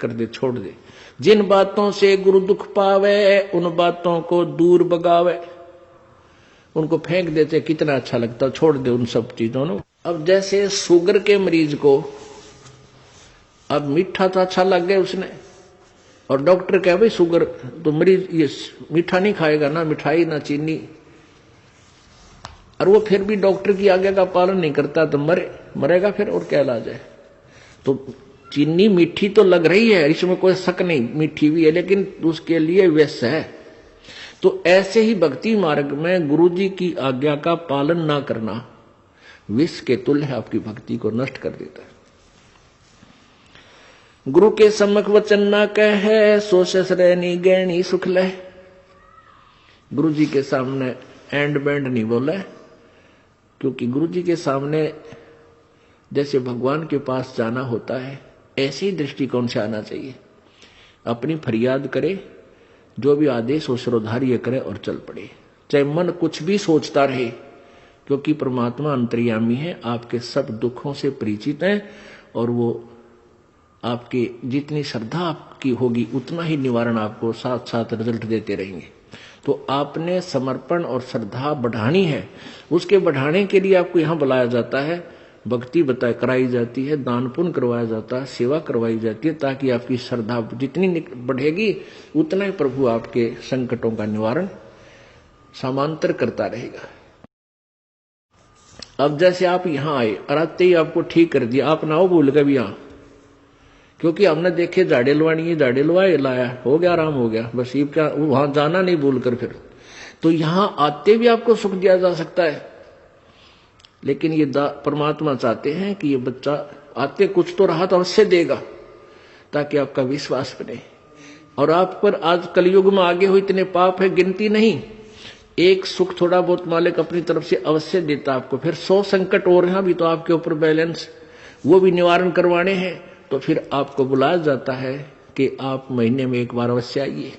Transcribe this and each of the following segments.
कर दे, छोड़ दे। जिन बातों से गुरु दुख पावे उन बातों को दूर भगावे। उनको फेंक देते, कितना अच्छा लगता, छोड़ दे उन सब चीजों को। अब जैसे शुगर के मरीज को अब मीठा तो अच्छा लग गया उसने, और डॉक्टर कहे भाई शुगर तो मरीज ये मीठा नहीं खाएगा, ना मिठाई ना चीनी, और वो फिर भी डॉक्टर की आज्ञा का पालन नहीं करता तो मरेगा फिर, और क्या इलाज है। तो चीनी मीठी तो लग रही है, इसमें कोई शक नहीं, मीठी भी है, लेकिन उसके लिए विष है। तो ऐसे ही भक्ति मार्ग में गुरु जी की आज्ञा का पालन ना करना विष के तुल्य है, आपकी भक्ति को नष्ट कर देता है। गुरु के सम्मुख वचन ना कहे सो ससरैनी गैनी सुख ले। गुरु जी के सामने एंड बैंड नहीं बोले, क्योंकि गुरु जी के सामने जैसे भगवान के पास जाना होता है ऐसे ही दृष्टिकोण से आना चाहिए। अपनी फरियाद करे, जो भी आदेश हो श्रोधार्य करे और चल पड़े, चाहे मन कुछ भी सोचता रहे, क्योंकि परमात्मा अंतर्यामी है, आपके सब दुखों से परिचित है, और वो आपके जितनी श्रद्धा आपकी होगी उतना ही निवारण आपको साथ साथ रिजल्ट देते रहेंगे। तो आपने समर्पण और श्रद्धा बढ़ानी है, उसके बढ़ाने के लिए आपको यहां बुलाया जाता है, भक्ति कराई जाती है, दान पुण्य करवाया जाता है, सेवा करवाई जाती है, ताकि आपकी श्रद्धा जितनी बढ़ेगी उतना ही प्रभु आपके संकटों का निवारण समांतर करता रहेगा। अब जैसे आप यहां आए और आते ही आपको ठीक कर दिया, आप ना हो भूल गए भी यहां, क्योंकि हमने देखे झाड़े लवानी है, झाड़े लवाए लाया, हो गया, आराम हो गया, बस ये क्या वहां जाना नहीं भूल कर फिर। तो यहां आते भी आपको सुख दिया जा सकता है, लेकिन ये परमात्मा चाहते हैं कि ये बच्चा आते कुछ तो राहत अवश्य देगा, ताकि आपका विश्वास बने। और आप पर आज कलयुग में आगे हो इतने पाप है, गिनती नहीं। एक सुख थोड़ा बहुत मालिक अपनी तरफ से अवश्य देता आपको, फिर 100 संकट और हैं भी तो आपके ऊपर बैलेंस, वो भी निवारण करवाने हैं। तो फिर आपको बुलाया जाता है कि आप महीने में एक बार अवश्य आइए।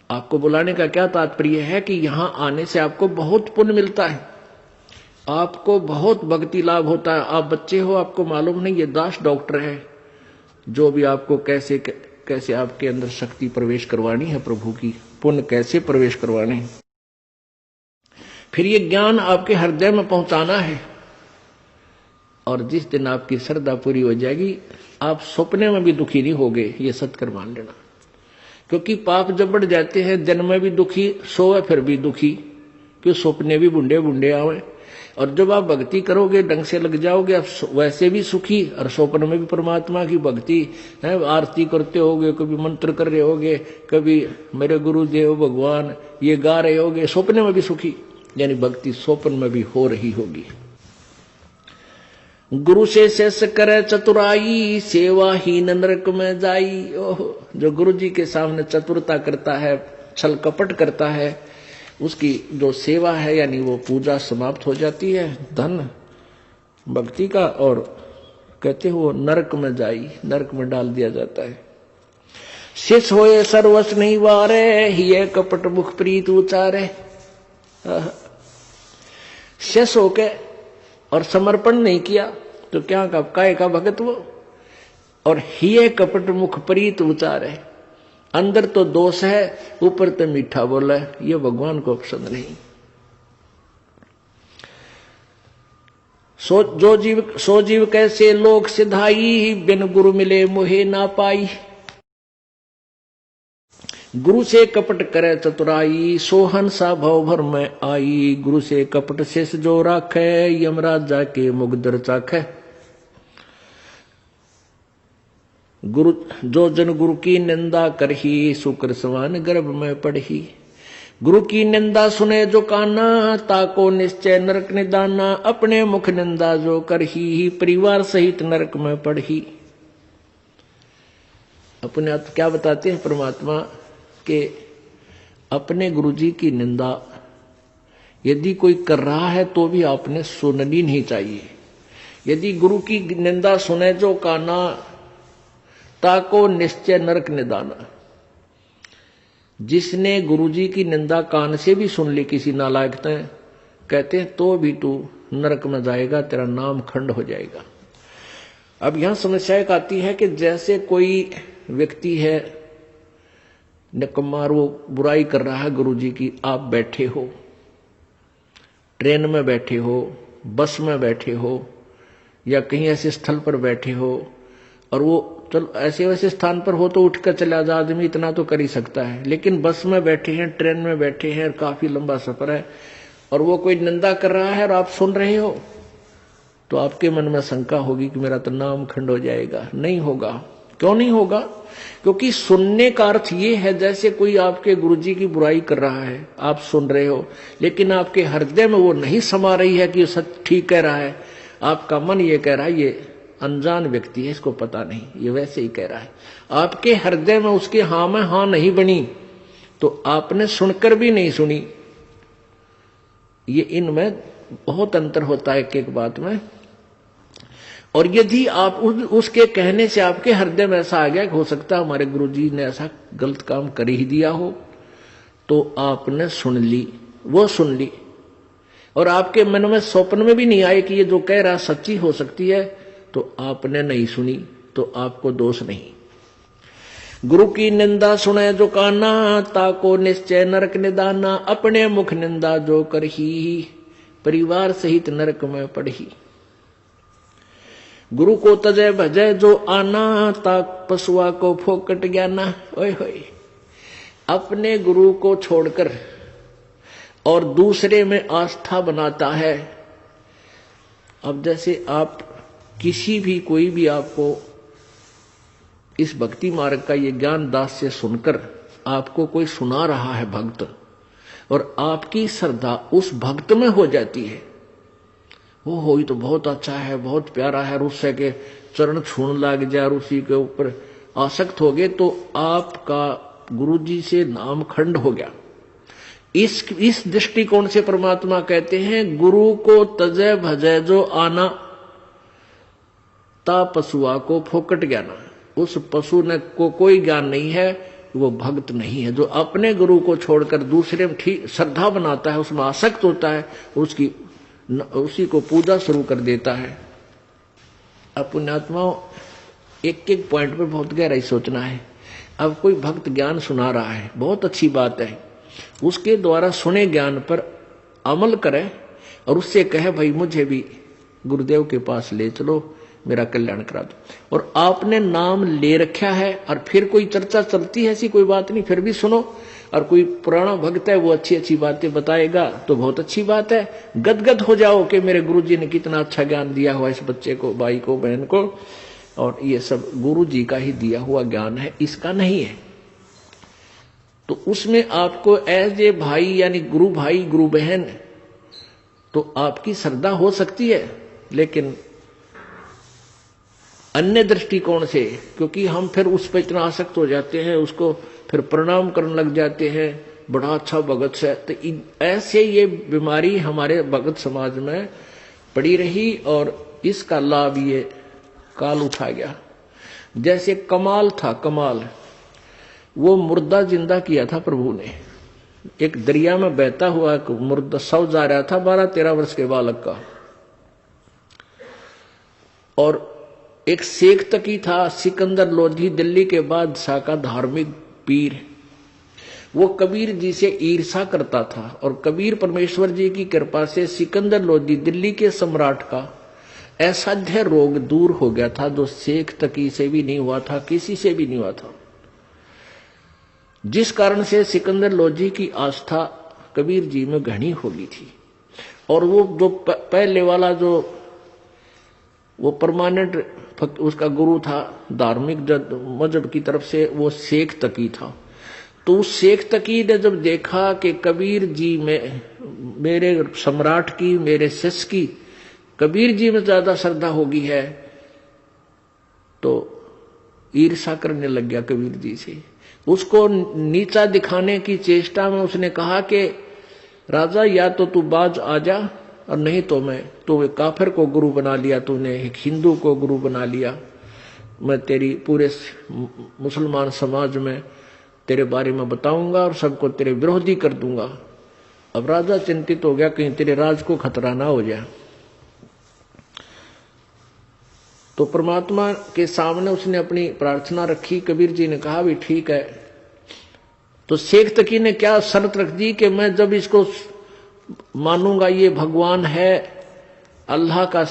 आपको बुलाने का क्या तात्पर्य है कि यहां आने से आपको बहुत पुण्य मिलता है, आपको बहुत भक्ति लाभ होता है। आप बच्चे हो, आपको मालूम नहीं, ये दास डॉक्टर है, जो भी आपको कैसे कैसे आपके अंदर शक्ति प्रवेश करवानी है, प्रभु की पुण्य कैसे प्रवेश करवाने हैं, फिर ये ज्ञान आपके हृदय में पहुंचाना है। और जिस दिन आपकी श्रद्धा पूरी हो जाएगी, आप सपने में भी दुखी नहीं होगे, ये सत्कर मान लेना। क्योंकि पाप जब बढ़ जाते हैं, दिन में भी दुखी, सोए फिर भी दुखी, क्यों सपने भी बुंडे बुंडे आवे। और जब आप भक्ति करोगे, ढंग से लग जाओगे, आप वैसे भी सुखी, और स्वप्न में भी परमात्मा की भक्ति है, आरती करते होगे, कभी मंत्र कर रहे होगे, कभी मेरे गुरुदेव भगवान ये गा रहे होगे, स्वप्न में भी सुखी, यानी भक्ति स्वप्न में भी हो रही होगी। गुरु से शेष करे चतुराई सेवाहीन नरक में जाई। ओह, जो गुरु जी के सामने चतुरता करता है, छल कपट करता है, उसकी जो सेवा है यानी वो पूजा समाप्त हो जाती है, धन भक्ति का, और कहते हो नरक में जाई, नरक में डाल दिया जाता है। शेष होए सर्वस नहीं वारे, हिये कपट मुख प्रीत उचारे। शेष होके और समर्पण नहीं किया तो क्या का काय का भगत वो, और हिये कपट मुख प्रीत उचारे। अंदर तो दोष है, ऊपर तो मीठा बोला है, ये भगवान को पसंद नहीं। सो जीव कैसे लोक सिधाई, बिन गुरु मिले मोहे ना पाई। गुरु से कपट करे चतुराई, सोहन सा भव भर में आई। गुरु से कपट शेष जो राखे, यमराज जाके मुगदर चाखे। गुरु जो जन गुरु की निंदा करही, शुक्र समान गर्भ में पढ़ही। गुरु की निंदा सुने जो काना, ताको निश्चय नरक निदाना। अपने मुख निंदा जो करही, परिवार सहित नरक में पढ़ही। अपने आप क्या बताते हैं परमात्मा के, अपने गुरुजी की निंदा यदि कोई कर रहा है तो भी आपने सुननी नहीं चाहिए। यदि गुरु की निंदा सुने जो काना, ताको निश्चय नरक निदाना। जिसने गुरुजी की निंदा कान से भी सुन ली किसी नालायक ने, कहते हैं तो भी तू नरक में जाएगा, तेरा नाम खंड हो जाएगा। अब यहां समस्या एक आती है कि जैसे कोई व्यक्ति है निकम्मा, वो बुराई कर रहा है गुरुजी की, आप बैठे हो, ट्रेन में बैठे हो, बस में बैठे हो, या कहीं ऐसे स्थल पर बैठे हो, और वो चलो ऐसे वैसे स्थान पर हो तो उठकर चला जा, आदमी इतना तो कर ही सकता है। लेकिन बस में बैठे हैं, ट्रेन में बैठे हैं, काफी लंबा सफर है, और वो कोई निंदा कर रहा है और आप सुन रहे हो, तो आपके मन में शंका होगी कि मेरा तो नाम खंड हो जाएगा। नहीं होगा। क्यों नहीं होगा? क्योंकि सुनने का अर्थ ये है जैसे कोई आपके गुरुजी की बुराई कर रहा है, आप सुन रहे हो, लेकिन आपके हृदय में वो नहीं समा रही है कि ये सच ठीक कह रहा है। आपका मन ये कह रहा है ये अनजान व्यक्ति है, इसको पता नहीं, ये वैसे ही कह रहा है। आपके हृदय में उसके हां में हां नहीं बनी, तो आपने सुनकर भी नहीं सुनी। ये इनमें बहुत अंतर होता है एक एक बात में। और यदि आप उसके कहने से आपके हृदय में ऐसा आ गया कि हो सकता है हमारे गुरुजी ने ऐसा गलत काम कर ही दिया हो, तो आपने सुन ली, वो सुन ली, और आपके मन में स्वप्न में भी नहीं आए कि ये जो कह रहा सच्ची हो सकती है, तो आपने नहीं सुनी, तो आपको दोष नहीं। गुरु की निंदा सुने जो काना, ताको निश्चय नरक निदाना। अपने मुख निंदा जो करही, परिवार सहित नरक में पड़ही। गुरु को तजय भजय जो आना, ताक पशुआ को फोकट ज्ञाना। ओए होए, अपने गुरु को छोड़कर और दूसरे में आस्था बनाता है। अब जैसे आप किसी भी कोई भी आपको इस भक्ति मार्ग का ये ज्ञान दास से सुनकर आपको कोई सुना रहा है भक्त, और आपकी श्रद्धा उस भक्त में हो जाती है, वो हो तो बहुत अच्छा है, बहुत प्यारा है, उससे के चरण छूने लग जाए, उसी के ऊपर आसक्त हो गए, तो आपका गुरुजी से नाम खंड हो गया। इस दृष्टिकोण से परमात्मा कहते हैं गुरु को तजय भजय जो आना, ता पशुआ को फोकट ज्ञाना। उस पशु ने को कोई ज्ञान नहीं है, वो भक्त नहीं है। जो अपने गुरु को छोड़कर दूसरे में ठीक श्रद्धा बनाता है, उसमें आसक्त होता है, उसी को पूजा शुरू कर देता है। अब पुण्यात्माओं, एक एक पॉइंट पे बहुत गहराई सोचना है। अब कोई भक्त ज्ञान सुना रहा है, बहुत अच्छी बात है, उसके द्वारा सुने ज्ञान पर अमल करे और उससे कहे भाई मुझे भी गुरुदेव के पास ले चलो, मेरा कल्याण करा दो। और आपने नाम ले रखा है और फिर कोई चर्चा चलती है, ऐसी कोई बात नहीं, फिर भी सुनो। और कोई पुराना भक्त है, वो अच्छी अच्छी बातें बताएगा तो बहुत अच्छी बात है, गदगद हो जाओ कि मेरे गुरुजी ने कितना अच्छा ज्ञान दिया हुआ इस बच्चे को, भाई को, बहन को, और ये सब गुरुजी का ही दिया हुआ ज्ञान है, इसका नहीं है। तो उसमें आपको एज ए भाई यानी गुरु भाई गुरु बहन, तो आपकी श्रद्धा हो सकती है, लेकिन अन्य दृष्टिकोण से, क्योंकि हम फिर उस पर इतना आसक्त हो जाते हैं, उसको फिर प्रणाम करने लग जाते हैं, बड़ा अच्छा भगत है। तो ऐसे ये बीमारी हमारे भगत समाज में पड़ी रही और इसका लाभ ये काल उठा गया। जैसे कमाल था, कमाल वो मुर्दा जिंदा किया था प्रभु ने। एक दरिया में बहता हुआ मुर्दा शव जा रहा था 12-13 वर्ष के बालक का, और एक शेख तकी था सिकंदर लोधी, दिल्ली के बादशाह का धार्मिक पीर। वो कबीर जी से ईर्षा करता था, और कबीर परमेश्वर जी की कृपा से सिकंदर लोधी दिल्ली के सम्राट का असाध्य रोग दूर हो गया था, जो शेख तकी से भी नहीं हुआ था, किसी से भी नहीं हुआ था। जिस कारण से सिकंदर लोधी की आस्था कबीर जी में घनी हो गई थी। और वो जो पहले वाला जो वो परमानेंट उसका गुरु था धार्मिक मजहब की तरफ से, वो शेख तकी था। तो उस शेख तकी ने जब देखा कि कबीर जी में, मेरे सम्राट की, मेरे शिष्य की कबीर जी में ज्यादा श्रद्धा होगी है, तो ईर्षा करने लग गया कबीर जी से। उसको नीचा दिखाने की चेष्टा में उसने कहा कि राजा या तो तू बाज आ जा, और नहीं तो मैं, तो एक काफिर को गुरु बना लिया तूने, एक हिंदू को गुरु बना लिया, मैं तेरी पूरे मुसलमान समाज में तेरे बारे में बताऊंगा और सबको तेरे विरोधी कर दूंगा। अब राजा चिंतित हो गया कहीं तेरे राज को खतरा ना हो जाए। तो परमात्मा के सामने उसने अपनी प्रार्थना रखी। कबीर जी ने कहा भी ठीक है। तो शेख तकी ने क्या शर्त रख दी कि मैं जब इसको मानूंगा ये भगवान है, अल्लाह का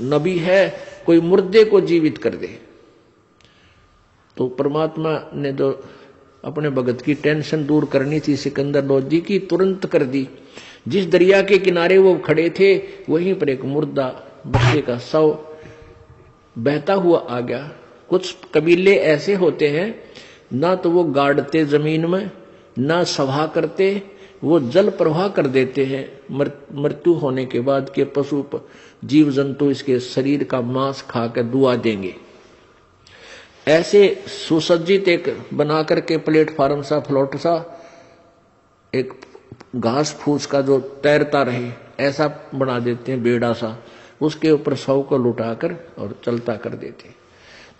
नबी है, कोई मुर्दे को जीवित कर दे। तो परमात्मा ने जो अपने भगत की टेंशन दूर करनी थी सिकंदर लोधी की, तुरंत कर दी। जिस दरिया के किनारे वो खड़े थे वहीं पर एक मुर्दा बच्चे का शव बहता हुआ आ गया। कुछ कबीले ऐसे होते हैं, ना तो वो गाड़ते जमीन में, ना सभा करते, वो जल प्रवाह कर देते हैं। मृत्यु होने के बाद के पशु जीव जंतु इसके शरीर का मांस खाकर दुआ देंगे। ऐसे सुसज्जित एक बना करके प्लेटफार्म सा, फ्लोट सा, एक घास फूस का जो तैरता रहे ऐसा बना देते हैं, बेड़ा सा, उसके ऊपर शव को लुटाकर और चलता कर देते।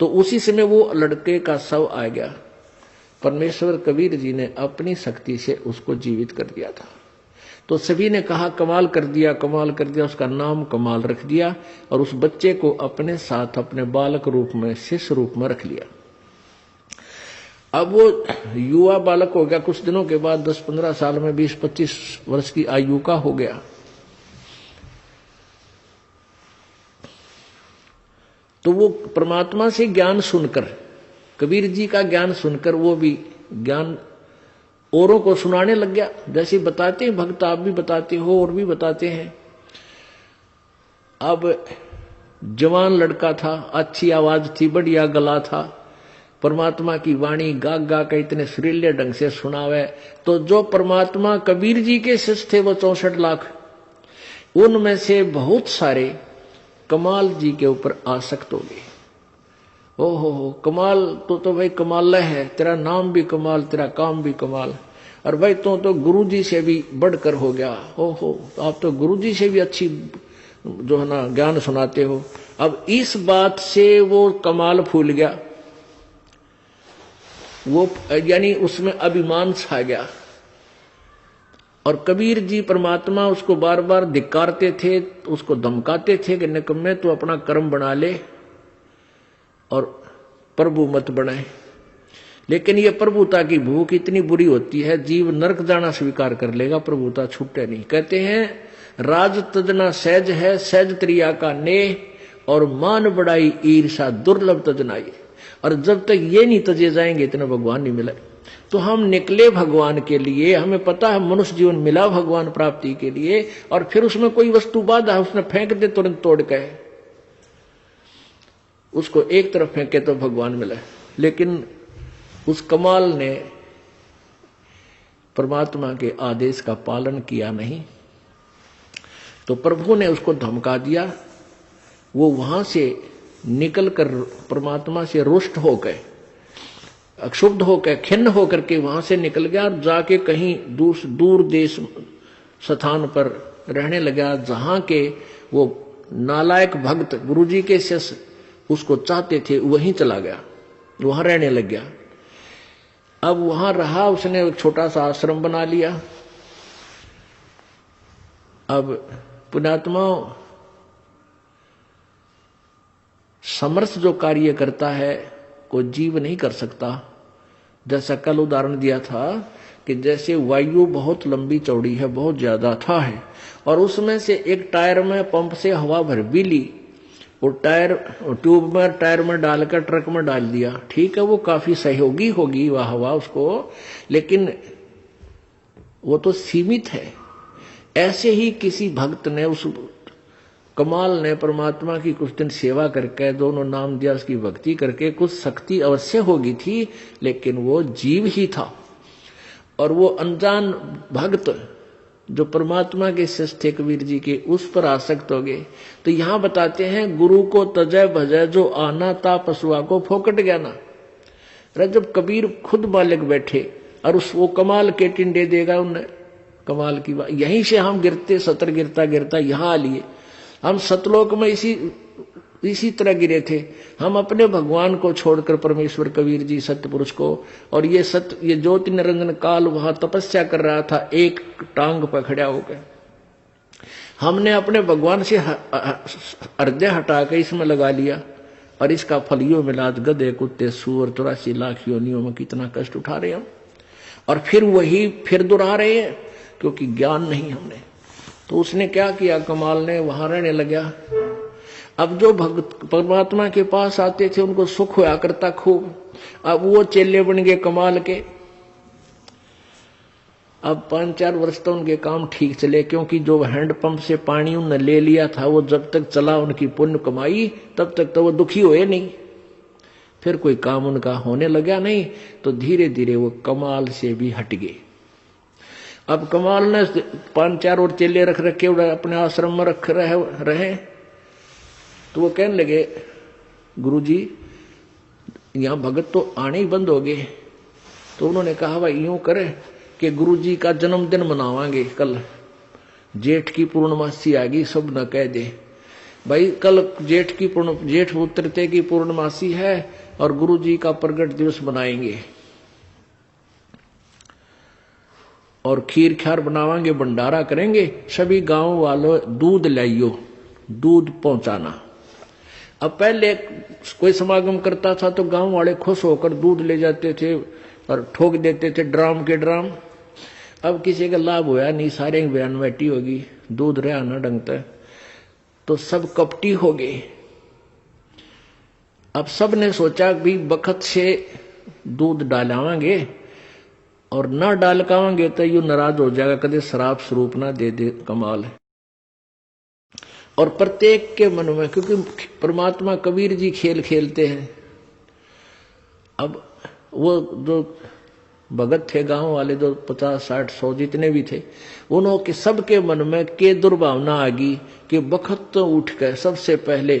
तो उसी समय वो लड़के का शव आ गया। परमेश्वर कबीर जी ने अपनी शक्ति से उसको जीवित कर दिया था। तो सभी ने कहा कमाल कर दिया, कमाल कर दिया। उसका नाम कमाल रख दिया और उस बच्चे को अपने साथ अपने बालक रूप में, शिष्य रूप में रख लिया। अब वो युवा बालक हो गया। कुछ दिनों के बाद 10-15 साल में 20-25 वर्ष की आयु का हो गया। तो वो परमात्मा से ज्ञान सुनकर, कबीर जी का ज्ञान सुनकर वो भी ज्ञान औरों को सुनाने लग गया। जैसे बताते हैं भक्त, आप भी बताते हो और भी बताते हैं। अब जवान लड़का था, अच्छी आवाज थी, बढ़िया गला था, परमात्मा की वाणी गा गा के इतने सुरीले ढंग से सुनावे। तो जो परमात्मा कबीर जी के शिष्य थे वो 64 लाख, उनमें से बहुत सारे कमाल जी के ऊपर आसक्त हो गए। ओहो कमाल तो भाई कमाल है, तेरा नाम भी कमाल, तेरा काम भी कमाल, और भाई तो गुरु जी से भी बढ़कर हो गया। ओहो आप तो गुरु जी से भी अच्छी जो है ना ज्ञान सुनाते हो। अब इस बात से वो कमाल फूल गया, वो यानी उसमें अभिमान छा गया। और कबीर जी परमात्मा उसको बार बार धिक्कारते थे, उसको धमकाते थे कि निकम्मे तू अपना कर्म बना ले और प्रभु मत बनाए। लेकिन ये प्रभुता की भूख इतनी बुरी होती है, जीव नरक जाना स्वीकार कर लेगा, प्रभुता छूटे नहीं। कहते हैं राज तजना सहज है, सहज त्रिया का नेह, और मान बढ़ाई ईर्षा दुर्लभ तजनाई। और जब तक ये नहीं तजे जाएंगे इतना भगवान नहीं मिला। तो हम निकले भगवान के लिए, हमें पता है मनुष्य जीवन मिला भगवान प्राप्ति के लिए, और फिर उसमें कोई वस्तु बाधा उसने फेंक दे तुरंत तोड़ के, उसको एक तरफ फेंके तो भगवान मिला। लेकिन उस कमाल ने परमात्मा के आदेश का पालन किया नहीं, तो प्रभु ने उसको धमका दिया। वो वहां से निकलकर परमात्मा से रुष्ट होकर, अक्षुब्ध होकर, खिन्न होकर के वहां से निकल गया और जाके कहीं दूर देश स्थान पर रहने लगा, जहां के वो नालायक भक्त गुरुजी के शिष्य उसको चाहते थे, वहीं चला गया, वहां रहने लग गया। अब वहां रहा, उसने एक छोटा सा आश्रम बना लिया। अब पुण्यात्मा समर्थ जो कार्य करता है को जीव नहीं कर सकता। जैसा कल उदाहरण दिया था कि जैसे वायु बहुत लंबी चौड़ी है, बहुत ज्यादा था है, और उसमें से एक टायर में पंप से हवा भर भी ली, वो टायर ट्यूब में टायर में डालकर ट्रक में डाल दिया, ठीक है वो काफी सहयोगी होगी वह हवा उसको, लेकिन वो तो सीमित है। ऐसे ही किसी भक्त ने, उस कमाल ने परमात्मा की कुछ दिन सेवा करके, दोनों नाम दिया, उसकी भक्ति करके कुछ शक्ति अवश्य होगी थी, लेकिन वो जीव ही था। और वो अनजान भक्त जो परमात्मा के शिष्य थे कबीर जी के, उस पर आसक्त हो गए। तो यहां बताते हैं गुरु को तजय भजय जो आना ता पशुआ को फोकट गया ना। अरे जब कबीर खुद मालिक बैठे और उस वो कमाल के टिंडे देगा उन्हें, कमाल की बात। यहीं से हम गिरते, सतर गिरता गिरता यहां आ लिए। हम सतलोक में इसी तरह गिरे थे। हम अपने भगवान को छोड़कर परमेश्वर कबीर जी सत्य पुरुष को, और ये ज्योति निरंजन काल वहां तपस्या कर रहा था, एक टांग पर खड़ा होकर। हमने अपने भगवान से हृदय हटा के इसमें लगा लिया और इसका फल यो मिला। आज गधे कुत्ते सूअर 84 लाख योनियों में कितना कष्ट उठा रहे हम, और फिर वही फिर दोहरा रहे हैं क्योंकि ज्ञान नहीं हमने। तो उसने क्या किया, कमाल ने वहां रहने लगा। अब जो भक्त परमात्मा के पास आते थे उनको सुख होया करता खूब। अब वो चेले बन गए कमाल के। अब 5-4 वर्ष तो उनके काम ठीक चले, क्योंकि जो हैंडपंप से पानी उन्होंने ले लिया था वो जब तक चला उनकी पुण्य कमाई तब तक तो वो दुखी हुए नहीं। फिर कोई काम उनका होने लगा नहीं, तो धीरे धीरे वो कमाल से भी हट गए। अब कमाल ने 5-4 और चेले रख रखे अपने आश्रम में रख रहे। तो वो कहने लगे, गुरुजी यहां भगत तो आने ही बंद हो गए। तो उन्होंने कहा भाई यूं करे कि गुरुजी का जन्मदिन मनावांगे कल, जेठ की पूर्णमासी आ गई, सब न कह दे भाई कल जेठ उतरते की पूर्णमासी है और गुरुजी का प्रगट दिवस मनाएंगे और खीर ख्यार बनावांगे, भंडारा करेंगे। सभी गांव वालों दूध लाइयो, दूध पहुंचाना। अब पहले कोई समागम करता था तो गांव वाले खुश होकर दूध ले जाते थे और ठोक देते थे ड्राम के ड्राम। अब किसी का लाभ होया नहीं, सारे बयान बैठी होगी, दूध रहा ना ढंगता, तो सब कपटी हो गए। अब सब ने सोचा भी बखत से दूध डालावांगे और ना डाल कावांगे तो यू नाराज हो जाएगा, कदे शराब स्वरूप ना दे दे। कमाल है। और प्रत्येक के मन में, क्योंकि परमात्मा कबीर जी खेल खेलते हैं। अब वो जो भगत थे गांव वाले, जो 50, 60, 100 जितने भी थे, उन्होंने सबके मन में के दुर्भावना आ गई कि बखत तो उठ कर सबसे पहले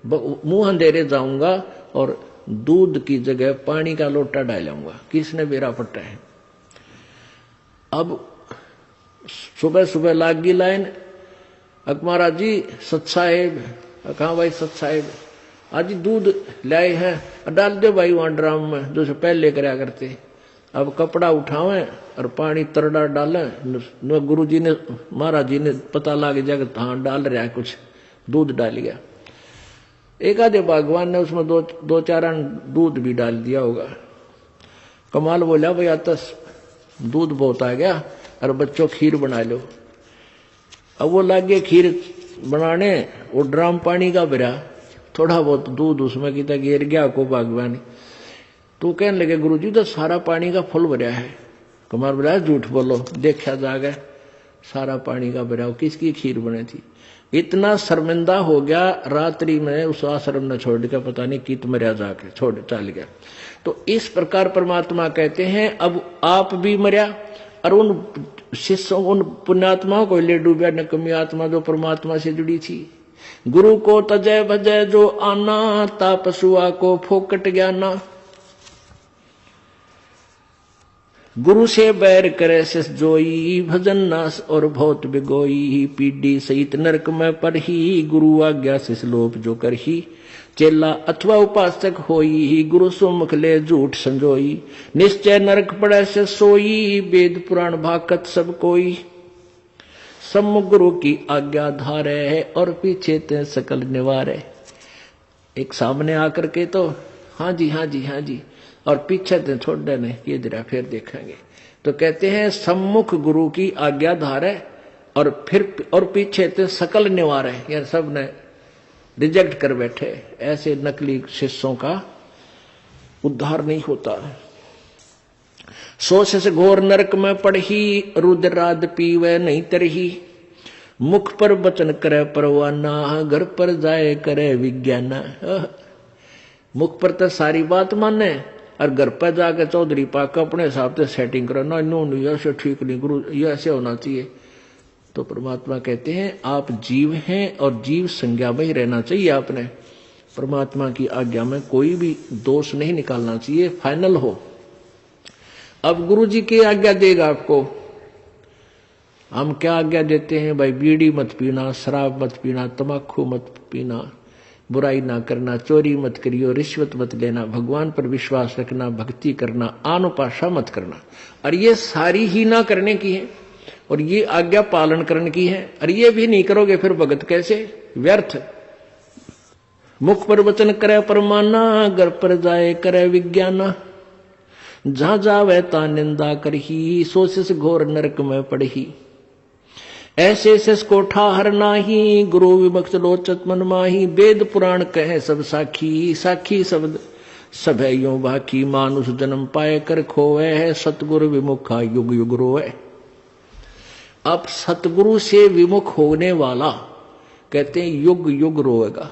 मुंह अंधेरे जाऊंगा और दूध की जगह पानी का लोटा डालूंगा। किसने बेरा पट्टा है। अब सुबह सुबह लाग गई लाइन, महाराज जी सत साहेब, कहा भाई सत साहेब आज दूध लाए हैं, डाल दो भाई वहां ड्राम में जो पहले कराया करते। अब कपड़ा उठावे और पानी तरड़ा डाले। गुरु जी ने महाराज जी ने पता लग जाएगा हाँ डाल रहा है, कुछ दूध डाल गया। एक आधे भगवान ने उसमें दो चार दूध भी डाल दिया होगा। कमाल बोला भाई आता दूध बहुत आ गया और बच्चों खीर बना लो। अब वो लागे खीर बनाने, वो ड्राम पानी का भरा, थोड़ा बहुत दूध उसमें कितना गिर गया को भगवान। तो कहने लगे गुरुजी तो सारा पानी का फुल भरा है। कमाल बोला झूठ बोलो, देखा जाएगा सारा पानी का भरा, किसकी खीर बनी थी। इतना शर्मिंदा हो गया, रात्रि में उस आश्रम ने छोड़ दिया, पता नहीं कित मरिया जाके छोड़ चल गया। तो इस प्रकार परमात्मा कहते हैं अब आप भी मरिया और उन शिष्यों उन पुण्यात्माओं को ले डूबा, नकमी आत्मा जो परमात्मा से जुड़ी थी। गुरु को तजय भजय जो आना, तापसुआ को फोकट ज्ञाना। गुरु से बैर करे शिष जोई, भजन नास और बहुत बिगोई। पीढ़ी सहित नरक में पढ़ी, गुरु आज्ञा शिष लोप जो करही। चेला अथवा उपासक होई, गुरु सुमुख ले झूठ संजोई। निश्चय नरक पड़े से सोई, वेद पुराण भाकत सब कोई। सम्मुख गुरु की आज्ञा धारे, और पीछे ते सकल निवारे। एक सामने आकर के तो हाँ जी हाँ जी हाँ जी, और पीछे ते छोड़ देने ये जरा फिर देखेंगे। तो कहते हैं सम्मुख गुरु की आज्ञा धारे और फिर और पीछे ते सकल निवारे, यार सब ने रिजेक्ट कर बैठे। ऐसे नकली शिष्यों का उद्धार नहीं होता। सोच से घोर नरक में पड़ही, रुद्राद पीवे नहीं तरही। मुख पर वचन करे परवाना, घर पर जाए करे विज्ञाना। मुख पर तो सारी बात माने और घर पर जाकर चौधरी पाक अपने हिसाब से सेटिंग करना, नो ऐसे ठीक नहीं गुरु, ये ऐसे होना चाहिए। तो परमात्मा कहते हैं आप जीव हैं और जीव संज्ञा में ही रहना चाहिए। आपने परमात्मा की आज्ञा में कोई भी दोष नहीं निकालना चाहिए, फाइनल हो। अब गुरु जी की आज्ञा देगा आपको। हम क्या आज्ञा देते हैं भाई, बीड़ी मत पीना, शराब मत पीना, तम्बाकू मत पीना, बुराई ना करना, चोरी मत करियो, रिश्वत मत लेना, भगवान पर विश्वास रखना, भक्ति करना, आनुपाशा मत करना। और ये सारी ही ना करने की है। और ये आज्ञा पालन करने की है। और ये भी नहीं करोगे फिर भगत कैसे? व्यर्थ। मुख पर वचन करे परमाना, घर पर जाए करे विज्ञाना। जहां जावे ता निंदा करही, सो सिस घोर नरक में पड़ही। ऐसे सिस को ठाहर नाही, गुरु विमुक्त लोचत मन माही। वेद पुराण कहे सब साखी, साखी शब्द सब है यूं बाकी। मानुष जन्म पाए कर खोवे है, सतगुरु विमुखा युग युग रोए। अब सतगुरु से विमुख होने वाला कहते हैं युग युग रोएगा।